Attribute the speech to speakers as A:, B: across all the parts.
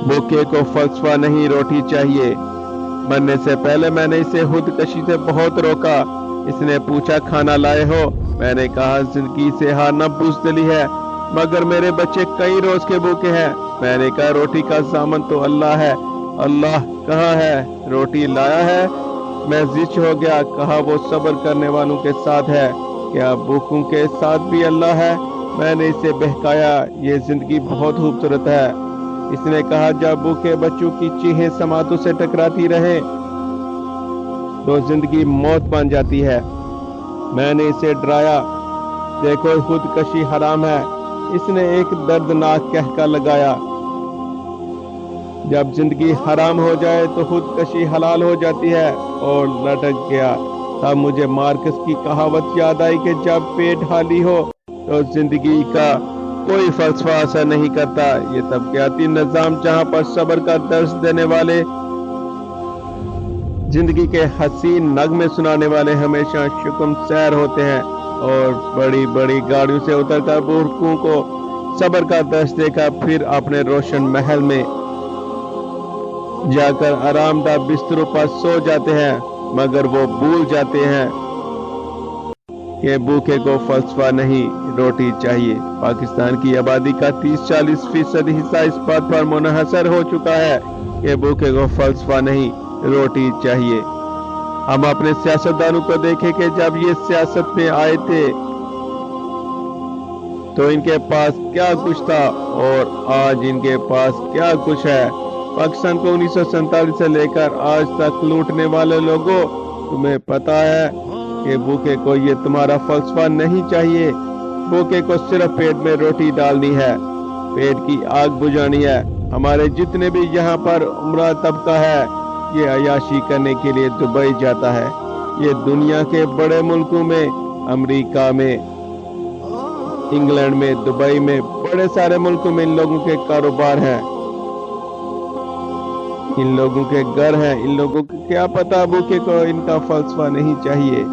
A: भूखे को फलसफा नहीं, रोटी चाहिए। मरने से पहले मैंने इसे खुदकशी से बहुत रोका। इसने पूछा, खाना लाए हो? मैंने कहा, जिंदगी से हारना बुज़दिली है, मगर मेरे बच्चे कई रोज के भूखे हैं। मैंने कहा, रोटी का सामन तो अल्लाह है। अल्लाह कहाँ है? रोटी लाया है? मैं जिच हो गया। कहा, वो सब्र करने वालों के साथ है। क्या भूखों के साथ भी अल्लाह है? मैंने इसे बहकाया, ये जिंदगी बहुत खूबसूरत है। इसने कहा, जब भूखे बच्चों की चीखें समातों से टकराती रहे तो जिंदगी मौत बन जाती है। मैंने इसे डराया, देखो खुदकशी हराम है। इसने एक दर्दनाक कहका लगाया, जब जिंदगी हराम हो जाए तो खुदकशी हलाल हो जाती है, और लटक गया। तब मुझे मार्कस की कहावत याद आई कि जब पेट खाली हो तो जिंदगी का कोई फलसफा असर नहीं करता। ये तबक़ियाती निज़ाम जहाँ पर सब्र का दर्स देने वाले, जिंदगी के हसीन नगमे सुनाने वाले हमेशा शुक्म सैर होते हैं, और बड़ी बड़ी गाड़ियों से उतरकर बुरकों को सब्र का दर्स देकर फिर अपने रोशन महल में जाकर आरामदाह बिस्तरों पर सो जाते हैं, मगर वो भूल जाते हैं कि भूखे को फलसफा नहीं, रोटी चाहिए। पाकिस्तान की आबादी का 30-40% हिस्सा इस बात पर मुनहसर हो चुका है कि भूखे को फलसफा नहीं, रोटी चाहिए। हम अपने सियासतदानों को देखें कि जब ये सियासत में आए थे तो इनके पास क्या कुछ था, और आज इनके पास क्या कुछ है। पाकिस्तान को 1947 से लेकर आज तक लूटने वाले लोगों, तुम्हें पता है कि भूखे को ये तुम्हारा फलसफा नहीं चाहिए। भूखे को सिर्फ पेट में रोटी डालनी है, पेट की आग बुझानी है। हमारे जितने भी यहाँ पर उम्रा तबका है, ये अयाशी करने के लिए दुबई जाता है। ये दुनिया के बड़े मुल्कों में, अमेरिका में, इंग्लैंड में, दुबई में, बड़े सारे मुल्कों में इन लोगों के कारोबार हैं, इन लोगों के घर हैं। इन लोगों को क्या पता भूखे को इनका फलसफा नहीं चाहिए।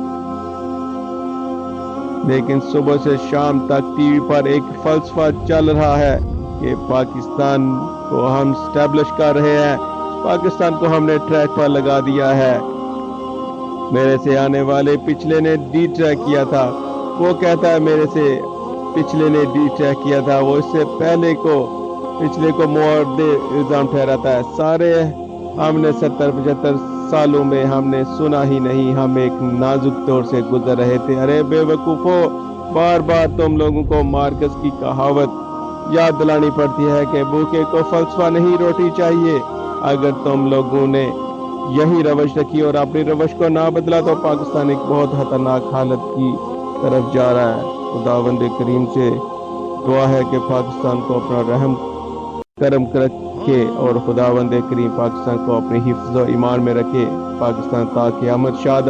A: लेकिन सुबह से शाम तक टीवी पर एक फलसफा चल रहा है कि पाकिस्तान को हम स्टैब्लिश कर रहे हैं, पाकिस्तान को हमने ट्रैक पर लगा दिया है। मेरे से आने वाले पिछले ने डी ट्रैक किया था, वो कहता है मेरे से पिछले ने डी ट्रैक किया था, वो इससे पहले को पिछले को मुआवजे इल्जाम ठहराता है। सारे हमने 70-75 सालों में हमने सुना ही नहीं, हम एक नाजुक दौर से गुजर रहे थे। अरे बेवकूफो, बार बार तुम लोगों को मार्कस की कहावत याद दिलानी पड़ती है कि भूखे को फलसफा नहीं, रोटी चाहिए। अगर तुम लोगों ने यही रवश रखी और अपनी रवश को ना बदला तो पाकिस्तान एक बहुत खतरनाक हालत की तरफ जा रहा है। खुदावंद करीम से दुआ है कि पाकिस्तान को अपना रहम करम रखे, और खुदावंद करीम पाकिस्तान को अपने हिफ्ज़ व ईमान में रखे। पाकिस्तान ता क़यामत शाद।